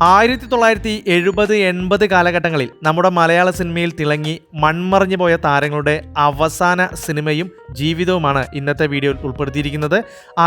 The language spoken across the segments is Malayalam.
1970-80 കാലഘട്ടങ്ങളിൽ നമ്മുടെ മലയാള സിനിമയിൽ തിളങ്ങി മൺമറഞ്ഞു പോയ താരങ്ങളുടെ അവസാന സിനിമയും ജീവിതവുമാണ് ഇന്നത്തെ വീഡിയോയിൽ ഉൾപ്പെടുത്തിയിരിക്കുന്നത്.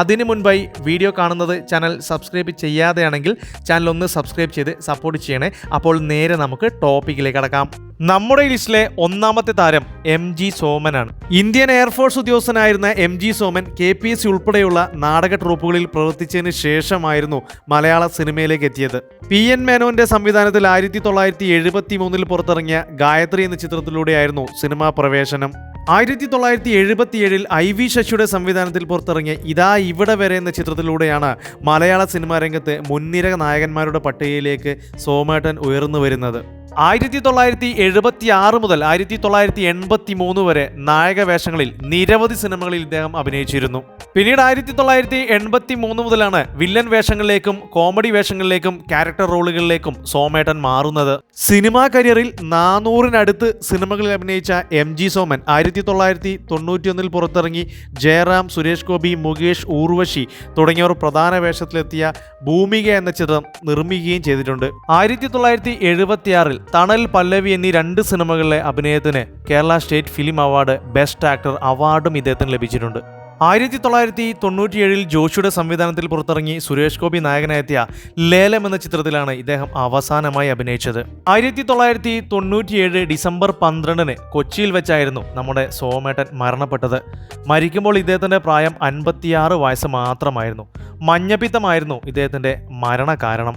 അതിനു മുൻപായി വീഡിയോ കാണുന്നത് ചാനൽ സബ്സ്ക്രൈബ് ചെയ്യാതെയാണെങ്കിൽ ചാനൽ ഒന്ന് സബ്സ്ക്രൈബ് ചെയ്ത് സപ്പോർട്ട് ചെയ്യണേ. അപ്പോൾ നേരെ നമുക്ക് ടോപ്പിക്കിലേക്ക് കടക്കാം. നമ്മുടെ ലിസ്റ്റിലെ ഒന്നാമത്തെ താരം MG സോമനാണ്. ഇന്ത്യൻ എയർഫോഴ്സ് ഉദ്യോഗസ്ഥനായിരുന്ന MG സോമൻ KPSC ഉൾപ്പെടെയുള്ള നാടക ട്രൂപ്പുകളിൽ പ്രവർത്തിച്ചതിന് ശേഷമായിരുന്നു മലയാള സിനിമയിലേക്ക് എത്തിയത്. PN മേനോന്റെ സംവിധാനത്തിൽ 1973 പുറത്തിറങ്ങിയ ഗായത്രി എന്ന ചിത്രത്തിലൂടെയായിരുന്നു സിനിമാ പ്രവേശനം. 1977 IV ശശിയുടെ സംവിധാനത്തിൽ പുറത്തിറങ്ങിയ ഇതാ ഇവിടെ വരെ എന്ന ചിത്രത്തിലൂടെയാണ് മലയാള സിനിമാ രംഗത്ത് മുൻനിര നായകന്മാരുടെ പട്ടികയിലേക്ക് സോമേട്ടൻ ഉയർന്നു വരുന്നത്. 1976 മുതൽ 1983 വരെ നായക വേഷങ്ങളിൽ നിരവധി സിനിമകളിൽ ഇദ്ദേഹം അഭിനയിച്ചിരുന്നു. പിന്നീട് 1983 മുതലാണ് വില്ലൻ വേഷങ്ങളിലേക്കും കോമഡി വേഷങ്ങളിലേക്കും ക്യാരക്ടർ റോളുകളിലേക്കും സോമേട്ടൻ മാറുന്നത്. സിനിമാ കരിയറിൽ 400-നടുത്ത് സിനിമകളിൽ അഭിനയിച്ച MG സോമൻ 1991 പുറത്തിറങ്ങി ജയറാം, സുരേഷ് ഗോപി, മുകേഷ്, ഊർവശി തുടങ്ങിയവർ പ്രധാന വേഷത്തിലെത്തിയ ഭൂമിക എന്ന ചിത്രം നിർമ്മിക്കുകയും ചെയ്തിട്ടുണ്ട്. 1976 തണൽ, പല്ലവി എന്നീ 2 സിനിമകളിലെ അഭിനയത്തിന് Kerala state film award best actor അവാർഡും ഇദ്ദേഹത്തിന് ലഭിച്ചിട്ടുണ്ട്. 1997 ജോഷിയുടെ സംവിധാനത്തിൽ പുറത്തിറങ്ങി സുരേഷ് ഗോപി നായകനായെത്തിയ ലേലം എന്ന ചിത്രത്തിലാണ് ഇദ്ദേഹം അവസാനമായി അഭിനയിച്ചത്. 1997 ഡിസംബർ 12 കൊച്ചിയിൽ വെച്ചായിരുന്നു നമ്മുടെ സോമേട്ടൻ മരണപ്പെട്ടത്. മരിക്കുമ്പോൾ ഇദ്ദേഹത്തിൻ്റെ പ്രായം 56 വയസ്സ് മാത്രമായിരുന്നു. മഞ്ഞപ്പിത്തമായിരുന്നു ഇദ്ദേഹത്തിൻ്റെ മരണകാരണം.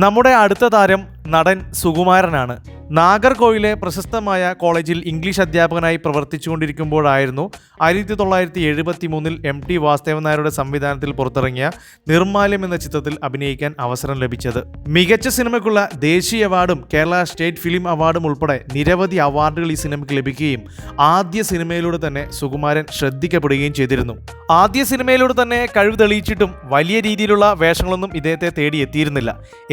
നമ്മുടെ അടുത്ത താരം നടൻ സുകുമാരനാണ്. നാഗർകോവിലെ പ്രശസ്തമായ കോളേജിൽ ഇംഗ്ലീഷ് അധ്യാപകനായി പ്രവർത്തിച്ചുകൊണ്ടിരിക്കുമ്പോഴായിരുന്നു 1973 MT വാസുദേവൻ നായരുടെ സംവിധാനത്തിൽ പുറത്തിറങ്ങിയ നിർമ്മാല്യം എന്ന ചിത്രത്തിൽ അഭിനയിക്കാൻ അവസരം ലഭിച്ചത്. മികച്ച സിനിമയ്ക്കുള്ള ദേശീയ അവാർഡും കേരള സ്റ്റേറ്റ് ഫിലിം അവാർഡും ഉൾപ്പെടെ നിരവധി അവാർഡുകൾ ഈ സിനിമയ്ക്ക് ലഭിക്കുകയും ആദ്യ സിനിമയിലൂടെ തന്നെ സുകുമാരൻ ശ്രദ്ധിക്കപ്പെടുകയും ചെയ്തിരുന്നു. ആദ്യ സിനിമയിലൂടെ തന്നെ കഴിവ് തെളിയിച്ചിട്ടും വലിയ രീതിയിലുള്ള വേഷങ്ങളൊന്നും ഇദ്ദേഹത്തെ തേടിയെത്തിയിരുന്നില്ല.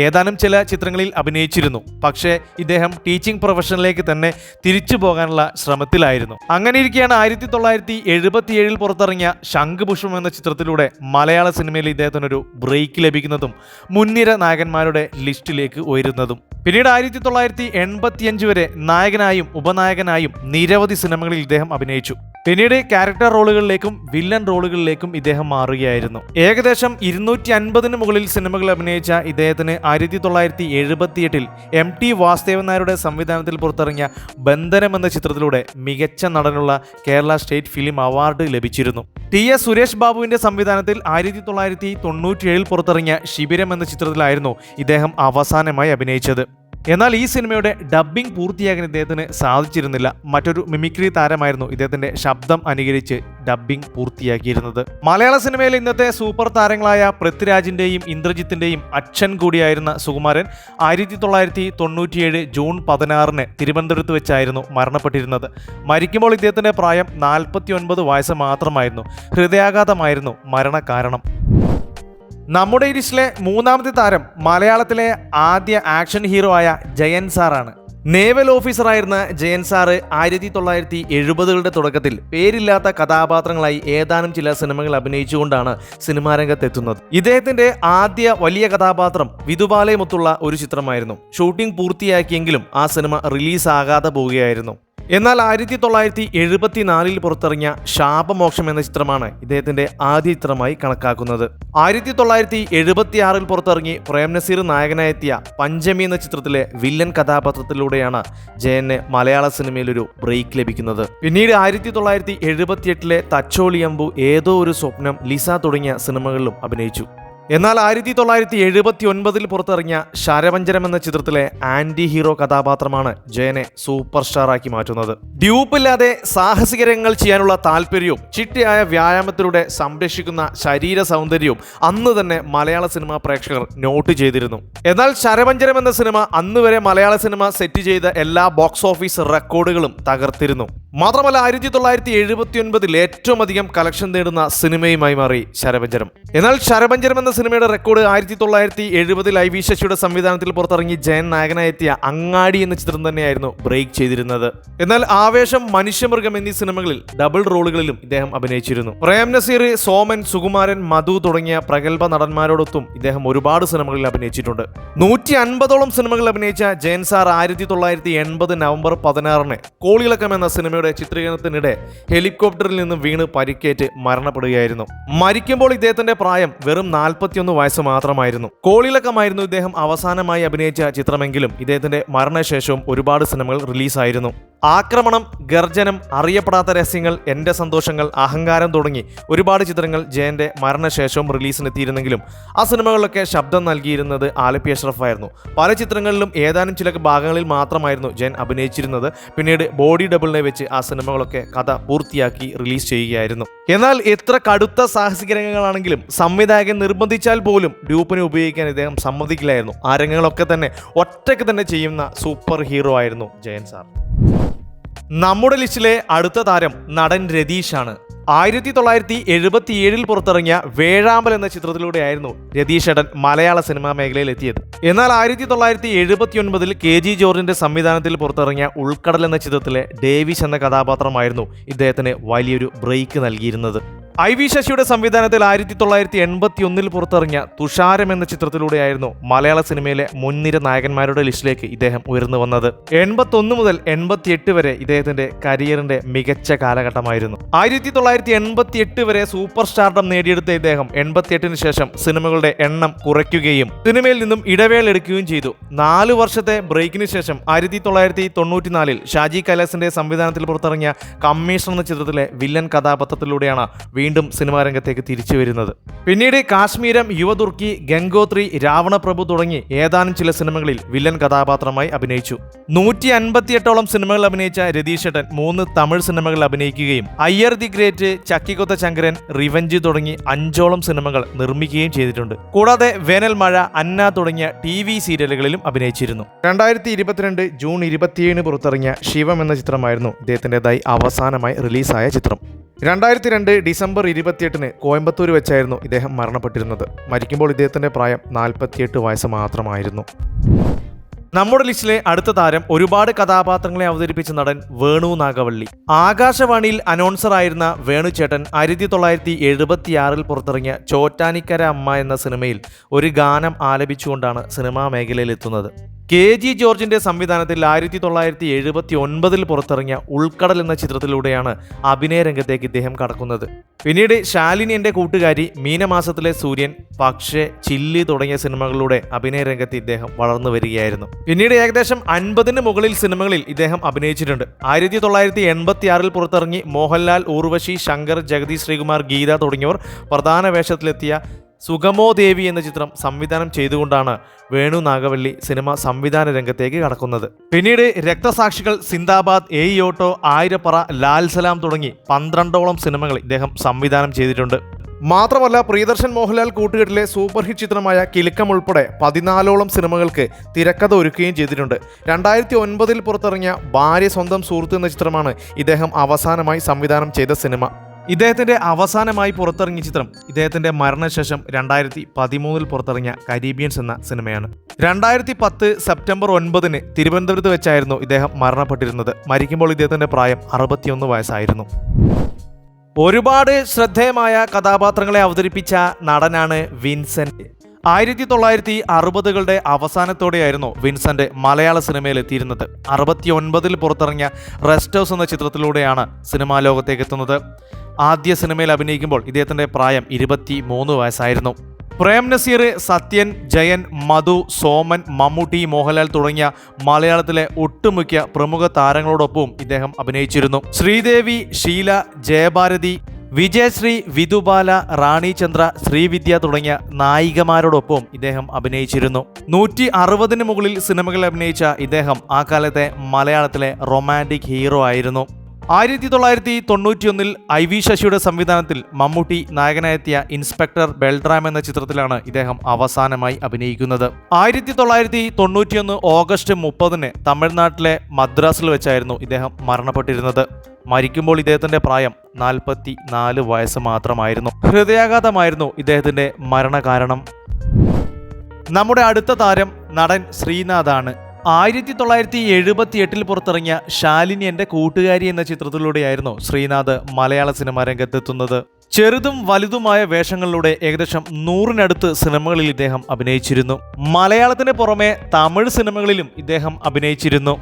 ഏതാനും ചില ചിത്രങ്ങളിൽ അഭിനയിച്ചിരുന്നു. പക്ഷേ ഇദ്ദേഹം ടീച്ചിങ് പ്രൊഫഷനിലേക്ക് തന്നെ തിരിച്ചു പോകാനുള്ള ശ്രമത്തിലായിരുന്നു. അങ്ങനെ ഇരിക്കെയാണ് 1977 പുറത്തിറങ്ങിയ ശംഖുപുഷ്പം എന്ന ചിത്രത്തിലൂടെ മലയാള സിനിമയിൽ ഇദ്ദേഹത്തിനൊരു ബ്രേക്ക് ലഭിക്കുന്നതും മുൻനിര നായകന്മാരുടെ ലിസ്റ്റിലേക്ക് ഉയരുന്നതും. പിന്നീട് 1985 വരെ നായകനായും ഉപനായകനായും നിരവധി സിനിമകളിൽ ഇദ്ദേഹം അഭിനയിച്ചു. പിന്നീട് ക്യാരക്ടർ റോളുകളിലേക്കും വില്ലൻ റോളുകളിലേക്കും ഇദ്ദേഹം മാറുകയായിരുന്നു. ഏകദേശം 250 മുകളിൽ സിനിമകൾ അഭിനയിച്ച ഇദ്ദേഹത്തിന് 1978 MT വാസുദേവൻ നായരുടെ സംവിധാനത്തിൽ പുറത്തിറങ്ങിയ ബന്ധനം എന്ന ചിത്രത്തിലൂടെ മികച്ച നടനുള്ള കേരള സ്റ്റേറ്റ് ഫിലിം അവാർഡ് ലഭിച്ചിരുന്നു. TS സുരേഷ് ബാബുവിന്റെ സംവിധാനത്തിൽ 1997 പുറത്തിറങ്ങിയ ശിബിരം എന്ന ചിത്രത്തിലായിരുന്നു ഇദ്ദേഹം അവസാനമായി അഭിനയിച്ചത്. എന്നാൽ ഈ സിനിമയുടെ ഡബ്ബിംഗ് പൂർത്തിയാക്കാൻ ഇദ്ദേഹത്തിന് സാധിച്ചിരുന്നില്ല. മറ്റൊരു മിമിക്രി താരമായിരുന്നു ഇദ്ദേഹത്തിന്റെ ശബ്ദം അനുകരിച്ച് ഡബ്ബിംഗ് പൂർത്തിയാക്കിയിരുന്നത്. മലയാള സിനിമയിലെ ഇന്നത്തെ സൂപ്പർ താരങ്ങളായ പൃഥ്വിരാജിന്റെയും ഇന്ദ്രജിത്തിന്റെയും അച്ഛൻ കൂടിയായിരുന്ന സുകുമാരൻ 1997 ജൂൺ 16 തിരുവനന്തപുരത്ത് വെച്ചായിരുന്നു മരണപ്പെട്ടിരുന്നത്. മരിക്കുമ്പോൾ ഇദ്ദേഹത്തിന്റെ പ്രായം 49 വയസ്സ് മാത്രമായിരുന്നു. ഹൃദയാഘാതമായിരുന്നു മരണകാരണം. നമ്മുടെ ലിസ്റ്റിലെ മൂന്നാമത്തെ താരം മലയാളത്തിലെ ആദ്യ ആക്ഷൻ ഹീറോ ആയ ജയൻ സാറാണ്. നേവൽ ഓഫീസറായിരുന്ന ജയൻ സാറ് 1970കളുടെ തുടക്കത്തിൽ പേരില്ലാത്ത കഥാപാത്രങ്ങളായി ഏതാനും ചില സിനിമകൾ അഭിനയിച്ചുകൊണ്ടാണ് സിനിമാ രംഗത്തെത്തുന്നത്. ഇദ്ദേഹത്തിന്റെ ആദ്യ വലിയ കഥാപാത്രം വിധുബാലയുമൊത്തുള്ള ഒരു ചിത്രമായിരുന്നു. ഷൂട്ടിംഗ് പൂർത്തിയാക്കിയെങ്കിലും ആ സിനിമ റിലീസാകാതെ പോവുകയായിരുന്നു. എന്നാൽ 1974 പുറത്തിറങ്ങിയ ശാപമോക്ഷം എന്ന ചിത്രമാണ് ഇദ്ദേഹത്തിന്റെ ആദ്യ ചിത്രമായി കണക്കാക്കുന്നത്. 1976 പുറത്തിറങ്ങി പ്രേം നസീർ നായകനായെത്തിയ പഞ്ചമി എന്ന ചിത്രത്തിലെ വില്ലൻ കഥാപാത്രത്തിലൂടെയാണ് ജയന് മലയാള സിനിമയിൽ ഒരു ബ്രേക്ക് ലഭിക്കുന്നത്. പിന്നീട് 1978 തച്ചോളിയമ്പു, ഏതോ ഒരു സ്വപ്നം, ലിസ തുടങ്ങിയ സിനിമകളിലും അഭിനയിച്ചു. എന്നാൽ 1979 പുറത്തിറങ്ങിയ ശരവഞ്ചരം എന്ന ചിത്രത്തിലെ ആന്റി ഹീറോ കഥാപാത്രമാണ് ജയനെ സൂപ്പർ സ്റ്റാറാക്കി മാറ്റുന്നത്. ഡ്യൂപ്പില്ലാതെ സാഹസിക രംഗങ്ങൾ ചെയ്യാനുള്ള താല്പര്യവും ചിട്ടയായ വ്യായാമത്തിലൂടെ സംരക്ഷിക്കുന്ന ശരീര സൗന്ദര്യവും അന്ന് തന്നെ മലയാള സിനിമാ പ്രേക്ഷകർ നോട്ട് ചെയ്തിരുന്നു. എന്നാൽ ശരവഞ്ചരം എന്ന സിനിമ അന്ന് വരെ മലയാള സിനിമ സെറ്റ് ചെയ്ത എല്ലാ ബോക്സ് ഓഫീസ് റെക്കോർഡുകളും തകർത്തിരുന്നു. മാത്രമല്ല 1979 ഏറ്റവും അധികം കളക്ഷൻ നേടുന്ന സിനിമയുമായി മാറി ശരപഞ്ചരം. എന്നാൽ ശരപഞ്ചരം എന്ന സിനിമയുടെ റെക്കോർഡ് 1970 ഐ വി ശശിയുടെ സംവിധാനത്തിൽ പുറത്തിറങ്ങി ജയൻ നായകനായി എത്തിയ അങ്ങാടി എന്ന ചിത്രം തന്നെയായിരുന്നു ബ്രേക്ക് ചെയ്തിരുന്നത്. എന്നാൽ ആവേശം, മനുഷ്യമൃഗം എന്നീ സിനിമകളിൽ ഡബിൾ റോളുകളിലും ഇദ്ദേഹം അഭിനയിച്ചിരുന്നു. പ്രേം നസീർ, സോമൻ, സുകുമാരൻ, മധു തുടങ്ങിയ പ്രഗത്ഭ നടന്മാരോടൊത്തും ഇദ്ദേഹം ഒരുപാട് സിനിമകളിൽ അഭിനയിച്ചിട്ടുണ്ട്. 150ഓളം സിനിമകളിൽ അഭിനയിച്ച ജയൻ സാർ 1980 നവംബർ 16 കോളിളക്കം എന്ന സിനിമയുടെ ചിത്രീകരണത്തിനിടെ ഹെലികോപ്റ്ററിൽ നിന്നും വീണ് പരിക്കേറ്റ് മരണപ്പെടുകയായിരുന്നു. മരിക്കുമ്പോൾ ഇദ്ദേഹത്തിന്റെ പ്രായം വെറും 41 വയസ്സ് മാത്രമായിരുന്നു. കോളിളക്കമായിരുന്നു ഇദ്ദേഹം അവസാനമായി അഭിനയിച്ച ചിത്രമെങ്കിലും ഇദ്ദേഹത്തിന്റെ മരണശേഷവും ഒരുപാട് സിനിമകൾ റിലീസായിരുന്നു. ആക്രമണം, ഗർജനം, അറിയപ്പെടാത്ത രഹസ്യങ്ങൾ, എന്റെ സന്തോഷങ്ങൾ, അഹങ്കാരം തുടങ്ങി ഒരുപാട് ചിത്രങ്ങൾ ജയന്റെ മരണശേഷവും റിലീസിനെത്തിയിരുന്നെങ്കിലും ആ സിനിമകളിലൊക്കെ ശബ്ദം നൽകിയിരുന്നത് ആലപ്പി അഷ്റഫ് ആയിരുന്നു. പല ചിത്രങ്ങളിലും ഏതാനും ചില ഭാഗങ്ങളിൽ മാത്രമായിരുന്നു ജയൻ അഭിനയിച്ചിരുന്നത്. പിന്നീട് ബോഡി ഡബിളിനെ വെച്ച് ആ സിനിമകളൊക്കെ കഥ പൂർത്തിയാക്കി റിലീസ് ചെയ്യുകയായിരുന്നു. എന്നാൽ എത്ര കടുത്ത സാഹസിക രംഗങ്ങളാണെങ്കിലും സംവിധായകൻ നിർബന്ധിച്ചാൽ പോലും ഡ്യൂപ്പിനെ ഉപയോഗിക്കാൻ ഇദ്ദേഹം സമ്മതിക്കില്ലായിരുന്നു. ആ രംഗങ്ങളൊക്കെ തന്നെ ഒറ്റയ്ക്ക് തന്നെ ചെയ്യുന്ന സൂപ്പർ ഹീറോ ആയിരുന്നു ജയൻ സാർ. നമ്മുടെ ലിസ്റ്റിലെ അടുത്ത താരം നടൻ രതീഷാണ്. 1977 പുറത്തിറങ്ങിയ വേഴാമ്പൽ എന്ന ചിത്രത്തിലൂടെയായിരുന്നു രതീഷ് ഏട്ടൻ മലയാള സിനിമാ മേഖലയിൽ എത്തിയത്. എന്നാൽ 1979 KG ജോർജിന്റെ സംവിധാനത്തിൽ പുറത്തിറങ്ങിയ ഉൾക്കടൽ എന്ന ചിത്രത്തിലെ ഡേവിസ് എന്ന കഥാപാത്രമായിരുന്നു ഇദ്ദേഹത്തിന് വലിയൊരു ബ്രേക്ക് നൽകിയിരുന്നത്. ഐ വി ശശിയുടെ സംവിധാനത്തിൽ 1981 പുറത്തിറങ്ങിയ തുഷാരം എന്ന ചിത്രത്തിലൂടെയായിരുന്നു മലയാള സിനിമയിലെ മുൻനിര നായകന്മാരുടെ ലിസ്റ്റിലേക്ക് ഇദ്ദേഹം ഉയർന്നു വന്നത്. 81 മുതൽ 88 വരെ ഇദ്ദേഹത്തിന്റെ കരിയറിന്റെ മികച്ച കാലഘട്ടമായിരുന്നു. 1988 വരെ സൂപ്പർ സ്റ്റാർഡം നേടിയെടുത്ത ഇദ്ദേഹം 88 ശേഷം സിനിമകളുടെ എണ്ണം കുറയ്ക്കുകയും സിനിമയിൽ നിന്നും ഇടവേള എടുക്കുകയും ചെയ്തു. 4 വർഷത്തെ ബ്രേക്കിന് ശേഷം 1994 ഷാജി കൈലാസിന്റെ സംവിധാനത്തിൽ പുറത്തിറങ്ങിയ കമ്മീഷൻ എന്ന ചിത്രത്തിലെ വില്ലൻ കഥാപാത്രത്തിലൂടെയാണ് വീണ്ടും സിനിമാ രംഗത്തേക്ക് തിരിച്ചു വരുന്നത്. പിന്നീട് കാശ്മീരം, യുവതുർക്കി, ഗംഗോത്രി, രാവണപ്രഭു തുടങ്ങി ഏതാനും ചില സിനിമകളിൽ വില്ലൻ കഥാപാത്രമായി അഭിനയിച്ചു. 158ഓളം സിനിമകൾ അഭിനയിച്ച രതീഷ് ഏട്ടൻ 3 തമിഴ് സിനിമകളിൽ അഭിനയിക്കുകയും അയ്യർ ദി ഗ്രേറ്റ്, ചക്കിക്കൊത്ത ശങ്കരൻ, റിവഞ്ച് തുടങ്ങി 5ഓളം സിനിമകൾ നിർമ്മിക്കുകയും ചെയ്തിട്ടുണ്ട്. കൂടാതെ വേനൽ മഴ, അന്ന തുടങ്ങിയ TV സീരിയലുകളിലും അഭിനയിച്ചിരുന്നു. 2022 ജൂൺ 27 പുറത്തിറങ്ങിയ ശിവം എന്ന ചിത്രമായിരുന്നു ഇദ്ദേഹത്തിൻ്റെതായി അവസാനമായി റിലീസായ ചിത്രം. 2002 ഡിസംബർ 28 കോയമ്പത്തൂർ വെച്ചായിരുന്നു ഇദ്ദേഹം മരണപ്പെട്ടിരുന്നത്. മരിക്കുമ്പോൾ ഇദ്ദേഹത്തിന്റെ പ്രായം 48 വയസ്സ് മാത്രമായിരുന്നു. നമ്മുടെ ലിസ്റ്റിലെ അടുത്ത താരം ഒരുപാട് കഥാപാത്രങ്ങളെ അവതരിപ്പിച്ച നടൻ വേണു നാഗവള്ളി. ആകാശവാണിയിൽ അനൗൺസർ ആയിരുന്ന വേണുചേട്ടൻ 1976 പുറത്തിറങ്ങിയ ചോറ്റാനിക്കര അമ്മ എന്ന സിനിമയിൽ ഒരു ഗാനം ആലപിച്ചുകൊണ്ടാണ് സിനിമാ മേഖലയിൽ എത്തുന്നത്. KG ജോർജിന്റെ സംവിധാനത്തിൽ 1979 പുറത്തിറങ്ങിയ ഉൾക്കടൽ എന്ന ചിത്രത്തിലൂടെയാണ് അഭിനയ രംഗത്തേക്ക് ഇദ്ദേഹം കടക്കുന്നത്. പിന്നീട് ശാലിനി എന്റെ കൂട്ടുകാരി, മീനമാസത്തിലെ സൂര്യൻ, പക്ഷേ, ചില്ലി തുടങ്ങിയ സിനിമകളിലൂടെ അഭിനയ രംഗത്ത് ഇദ്ദേഹം വളർന്നു വരികയായിരുന്നു. പിന്നീട് ഏകദേശം 50 മുകളിൽ സിനിമകളിൽ ഇദ്ദേഹം അഭിനയിച്ചിട്ടുണ്ട്. 1986 പുറത്തിറങ്ങി മോഹൻലാൽ, ഊർവശി, ശങ്കർ, ജഗതി ശ്രീകുമാർ, ഗീത തുടങ്ങിയവർ പ്രധാന വേഷത്തിലെത്തിയ സുഗമോ ദേവി എന്ന ചിത്രം സംവിധാനം ചെയ്തുകൊണ്ടാണ് വേണു നാഗവള്ളി സിനിമ സംവിധാന രംഗത്തേക്ക് കടക്കുന്നത്. പിന്നീട് രക്തസാക്ഷികൾ, സിന്ദാബാദ്, ഏയ് ഓട്ടോ, ആയിരപ്പറ, ലാൽ സലാം തുടങ്ങി 12ഓളം സിനിമകൾ ഇദ്ദേഹം സംവിധാനം ചെയ്തിട്ടുണ്ട്. മാത്രമല്ല പ്രിയദർശൻ മോഹൻലാൽ കൂട്ടുകെട്ടിലെ സൂപ്പർ ഹിറ്റ് ചിത്രമായ കിലുക്കം ഉൾപ്പെടെ 14ഓളം സിനിമകൾക്ക് തിരക്കഥ ഒരുക്കുകയും ചെയ്തിട്ടുണ്ട്. 2009 പുറത്തിറങ്ങിയ ഭാര്യ സ്വന്തം സുഹൃത്ത് എന്ന ചിത്രമാണ് ഇദ്ദേഹം അവസാനമായി സംവിധാനം ചെയ്ത സിനിമ. ഇദ്ദേഹത്തിന്റെ അവസാനമായി പുറത്തിറങ്ങിയ ചിത്രം ഇദ്ദേഹത്തിന്റെ മരണശേഷം 2013 പുറത്തിറങ്ങിയ കരീബിയൻസ് എന്ന സിനിമയാണ്. 2010 സെപ്റ്റംബർ 9 തിരുവനന്തപുരത്ത് വെച്ചായിരുന്നു ഇദ്ദേഹം മരണപ്പെട്ടിരുന്നത്. മരിക്കുമ്പോൾ ഇദ്ദേഹത്തിന്റെ പ്രായം 61 വയസ്സായിരുന്നു. ഒരുപാട് ശ്രദ്ധേയമായ കഥാപാത്രങ്ങളെ അവതരിപ്പിച്ച നടനാണ് വിൻസെന്റ്. 1960കളുടെ അവസാനത്തോടെയായിരുന്നു വിൻസെന്റ് മലയാള സിനിമയിൽ എത്തിയിരുന്നത്. 69 പുറത്തിറങ്ങിയ റെസ്റ്റ് ഹൗസ് എന്ന ചിത്രത്തിലൂടെയാണ് സിനിമാ ലോകത്തേക്ക് എത്തുന്നത്. ആദ്യ സിനിമയിൽ അഭിനയിക്കുമ്പോൾ ഇദ്ദേഹത്തിന്റെ പ്രായം 23 വയസ്സായിരുന്നു. പ്രേം നസീർ, സത്യൻ, ജയൻ, മധു, സോമൻ, മമ്മൂട്ടി, മോഹൻലാൽ തുടങ്ങിയ മലയാളത്തിലെ ഒട്ടുമിക്ക പ്രമുഖ താരങ്ങളോടൊപ്പവും ഇദ്ദേഹം അഭിനയിച്ചിരുന്നു. ശ്രീദേവി, ഷീല, ജയഭാരതി, വിജയശ്രീ, വിധുബാല, റാണി ചന്ദ്ര, ശ്രീവിദ്യ തുടങ്ങിയ നായികമാരോടൊപ്പം ഇദ്ദേഹം അഭിനയിച്ചിരുന്നു. 160 മുകളിൽ സിനിമകളിൽ അഭിനയിച്ച ഇദ്ദേഹം ആ കാലത്തെ മലയാളത്തിലെ റൊമാൻറ്റിക് ഹീറോ ആയിരുന്നു. 1991 IV ശശിയുടെ സംവിധാനത്തിൽ മമ്മൂട്ടി നായകനായെത്തിയ ഇൻസ്പെക്ടർ ബെൽട്രാം എന്ന ചിത്രത്തിലാണ് ഇദ്ദേഹം അവസാനമായി അഭിനയിക്കുന്നത്. 1991 ഓഗസ്റ്റ് 30 തമിഴ്നാട്ടിലെ മദ്രാസിൽ വെച്ചായിരുന്നു ഇദ്ദേഹം മരണപ്പെട്ടിരുന്നത്. മരിക്കുമ്പോൾ ഇദ്ദേഹത്തിന്റെ പ്രായം 44 വയസ്സ് മാത്രമായിരുന്നു. ഹൃദയാഘാതമായിരുന്നു ഇദ്ദേഹത്തിന്റെ മരണകാരണം. നമ്മുടെ അടുത്ത താരം നടൻ ശ്രീനാഥാണ്. 1978 പുറത്തിറങ്ങിയ ശാലിനി എന്റെ കൂട്ടുകാരി എന്ന ചിത്രത്തിലൂടെയായിരുന്നു ശ്രീനാഥ് മലയാള സിനിമാ രംഗത്തെത്തുന്നത്. ചെറുതും വലുതുമായ വേഷങ്ങളിലൂടെ ഏകദേശം 100-നടുത്ത് സിനിമകളിൽ ഇദ്ദേഹം അഭിനയിച്ചിരുന്നു. മലയാളത്തിന് പുറമെ തമിഴ് സിനിമകളിലും ഇദ്ദേഹം അഭിനയിച്ചിരുന്നു.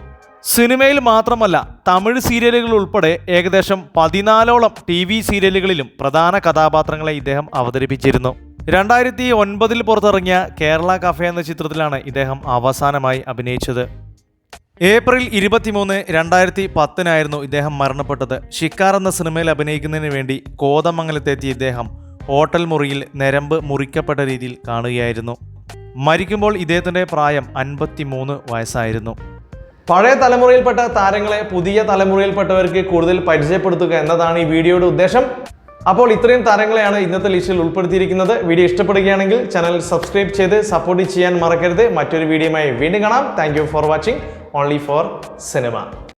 സിനിമയിൽ മാത്രമല്ല, തമിഴ് സീരിയലുകൾ ഉൾപ്പെടെ ഏകദേശം 14ഓളം TV സീരിയലുകളിലും പ്രധാന കഥാപാത്രങ്ങളെ ഇദ്ദേഹം അവതരിപ്പിച്ചിരുന്നു. 2009 പുറത്തിറങ്ങിയ കേരള കഫേ എന്ന ചിത്രത്തിലാണ് ഇദ്ദേഹം അവസാനമായി അഭിനയിച്ചത്. ഏപ്രിൽ 23, 2010 ഇദ്ദേഹം മരണപ്പെട്ടത്. ഷിക്കാർ എന്ന സിനിമയിൽ അഭിനയിക്കുന്നതിന് വേണ്ടി കോതമംഗലത്തെത്തിയ ഇദ്ദേഹം ഹോട്ടൽ മുറിയിൽ ഞരമ്പ് മുറിക്കപ്പെട്ട രീതിയിൽ കാണുകയായിരുന്നു. മരിക്കുമ്പോൾ ഇദ്ദേഹത്തിൻ്റെ പ്രായം 53 വയസ്സായിരുന്നു. പഴയ തലമുറയിൽപ്പെട്ട താരങ്ങളെ പുതിയ തലമുറയിൽപ്പെട്ടവർക്ക് കൂടുതൽ പരിചയപ്പെടുത്തുക എന്നതാണ് ഈ വീഡിയോയുടെ ഉദ്ദേശം. അപ്പോൾ ഇത്രയും താരങ്ങളെയാണ് ഇന്നത്തെ ലിസ്റ്റിൽ ഉൾപ്പെടുത്തിയിരിക്കുന്നത്. വീഡിയോ ഇഷ്ടപ്പെടുകയാണെങ്കിൽ ചാനൽ സബ്സ്ക്രൈബ് ചെയ്ത് സപ്പോർട്ട് ചെയ്യാൻ മറക്കരുത്. മറ്റൊരു വീഡിയോയുമായി വീണ്ടും കാണാം. Thank you for watching only for cinema.